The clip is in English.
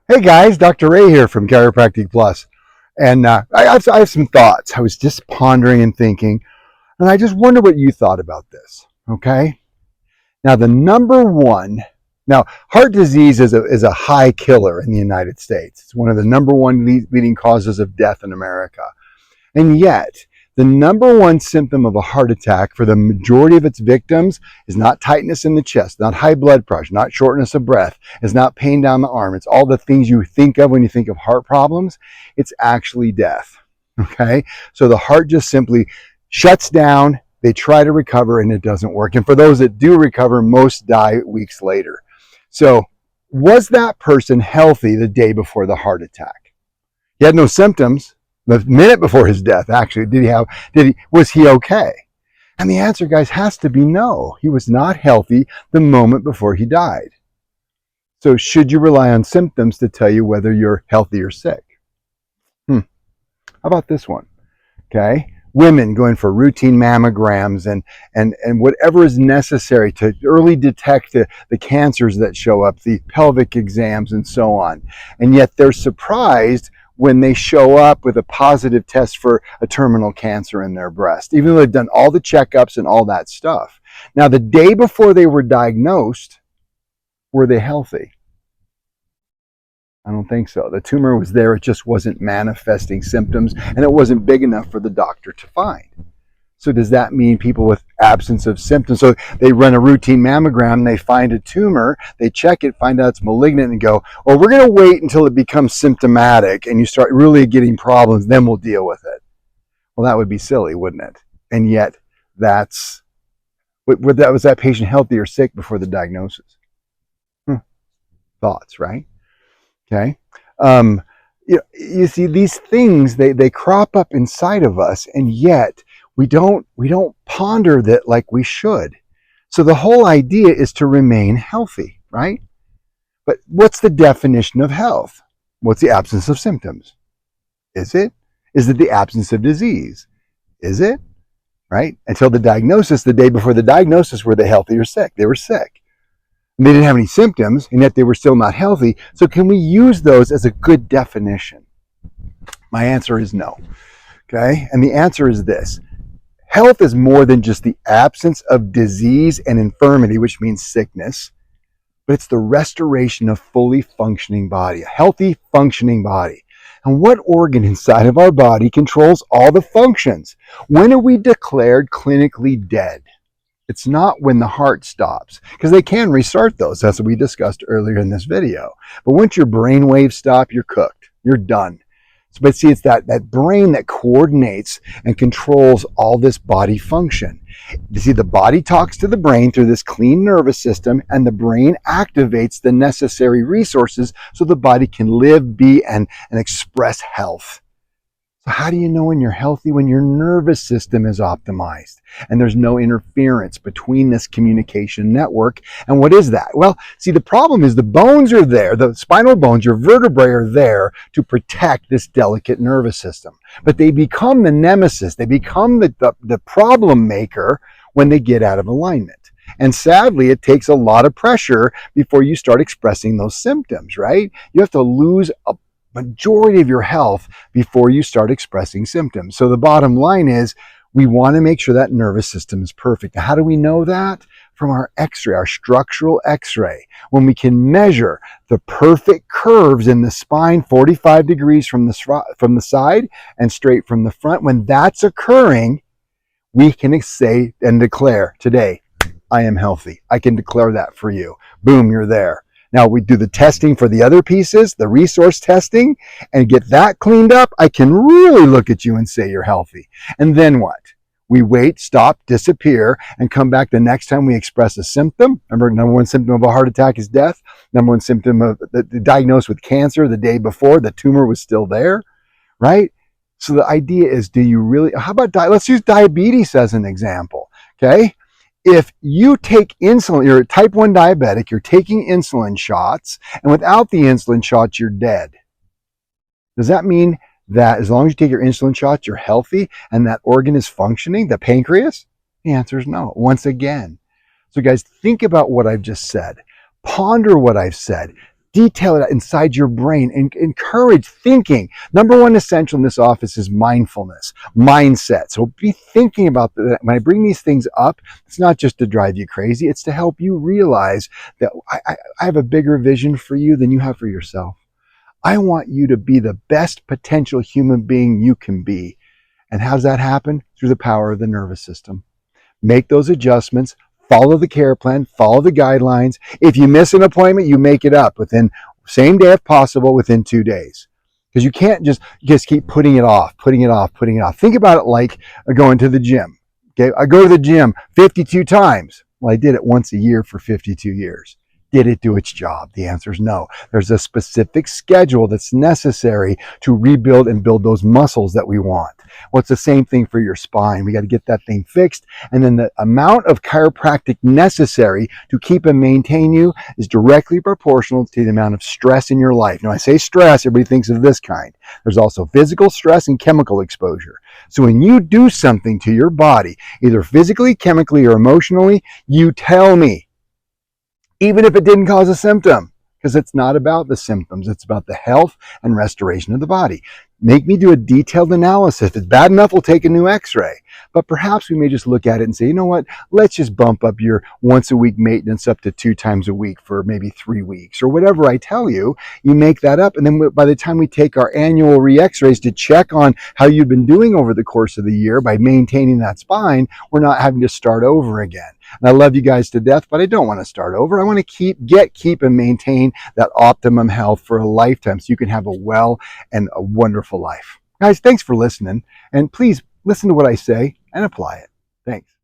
Hey guys, Dr. Ray here from Chiropractic Plus. And I have some thoughts. I was just pondering and thinking, and I just wonder what you thought about this. Okay? Now, heart disease is a high killer in the United States. It's one of the number one leading causes of death in America. And yet, the number one symptom of a heart attack for the majority of its victims is not tightness in the chest, not high blood pressure, not shortness of breath, is not pain down the arm. It's all the things you think of when you think of heart problems. It's actually death. Okay? So the heart just simply shuts down. They try to recover and it doesn't work. And for those that do recover, most die weeks later. So was that person healthy the day before the heart attack? He had no symptoms. The minute before his death, actually, was he okay? And the answer, guys, has to be no. He was not healthy the moment before he died. So should you rely on symptoms to tell you whether you're healthy or sick? How about this one? Okay. Women going for routine mammograms and whatever is necessary to early detect the cancers that show up, the pelvic exams and so on. And yet they're surprised when they show up with a positive test for a terminal cancer in their breast, even though they've done all the checkups and all that stuff. Now, the day before they were diagnosed, were they healthy? I don't think so. The tumor was there, it just wasn't manifesting symptoms, and it wasn't big enough for the doctor to find. So does that mean people with absence of symptoms? So they run a routine mammogram, they find a tumor, they check it, find out it's malignant, and go, well, we're going to wait until it becomes symptomatic and you start really getting problems, then we'll deal with it. Well, that would be silly, wouldn't it? And yet, was that patient healthy or sick before the diagnosis? Thoughts, right? Okay. You see, these things, they crop up inside of us, and yet we don't ponder that like we should. So the whole idea is to remain healthy, right? But what's the definition of health? What's the absence of symptoms? Is it? Is it the absence of disease? Is it? Right? Until the diagnosis, the day before the diagnosis, were they healthy or sick? They were sick. And they didn't have any symptoms, and yet they were still not healthy. So can we use those as a good definition? My answer is no. Okay? And the answer is this. Health is more than just the absence of disease and infirmity, which means sickness, but it's the restoration of fully functioning body, a healthy functioning body. And what organ inside of our body controls all the functions? When are we declared clinically dead? It's not when the heart stops, because they can restart those. That's what we discussed earlier in this video. But once your brain waves stop, you're cooked. You're done. But see, it's that brain that coordinates and controls all this body function. You see, the body talks to the brain through this clean nervous system, and the brain activates the necessary resources so the body can live, be, and express health. So how do you know when you're healthy? When your nervous system is optimized and there's no interference between this communication network. And what is that? Well, see, the problem is the bones are there, the spinal bones, your vertebrae are there to protect this delicate nervous system. But they become the nemesis. They become the problem maker when they get out of alignment. And sadly, it takes a lot of pressure before you start expressing those symptoms, right? You have to lose a majority of your health before you start expressing symptoms. So the bottom line is we want to make sure that nervous system is perfect. Now, how do we know that? From our x-ray, our structural x-ray. When we can measure the perfect curves in the spine, 45 degrees from the side and straight from the front, when that's occurring, we can say and declare today, I am healthy. I can declare that for you. Boom, you're there. Now we do the testing for the other pieces, the resource testing, and get that cleaned up. I can really look at you and say you're healthy. And then what? We wait, stop, disappear, and come back the next time we express a symptom. Remember, number one symptom of a heart attack is death. Number one symptom of the diagnosed with cancer the day before, the tumor was still there, right? So the idea is, do you really, how about, let's use diabetes as an example, okay? If you take insulin, you're a type 1 diabetic, you're taking insulin shots, and without the insulin shots, you're dead. Does that mean that as long as you take your insulin shots, you're healthy and that organ is functioning, the pancreas? The answer is no, once again. So guys, think about what I've just said. Ponder what I've said. detail it inside your brain and encourage thinking. Number one essential in this office is mindfulness, mindset. So be thinking about that. When I bring these things up, it's not just to drive you crazy. It's to help you realize that I have a bigger vision for you than you have for yourself. I want you to be the best potential human being you can be. And how does that happen? Through the power of the nervous system. Make those adjustments, follow the care plan, follow the guidelines. If you miss an appointment, you make it up within same day if possible, within 2 days. Because you can't just keep putting it off. Think about it like going to the gym. Okay, I go to the gym 52 times. Well, I did it once a year for 52 years. Did it do its job? The answer is no. There's a specific schedule that's necessary to rebuild and build those muscles that we want. Well, it's the same thing for your spine. We got to get that thing fixed. And then the amount of chiropractic necessary to keep and maintain you is directly proportional to the amount of stress in your life. Now, I say stress, everybody thinks of this kind. There's also physical stress and chemical exposure. So when you do something to your body, either physically, chemically, or emotionally, you tell me. Even if it didn't cause a symptom, because it's not about the symptoms. It's about the health and restoration of the body. Make me do a detailed analysis. If it's bad enough, we'll take a new x-ray. But perhaps we may just look at it and say, you know what, let's just bump up your once a week maintenance up to 2 times a week for maybe 3 weeks or whatever I tell you. You make that up. And then by the time we take our annual re-x-rays to check on how you've been doing over the course of the year by maintaining that spine, we're not having to start over again. And I love you guys to death, but I don't want to start over. I want to keep and maintain that optimum health for a lifetime so you can have a well and a wonderful life. Guys, thanks for listening. And please listen to what I say and apply it. Thanks.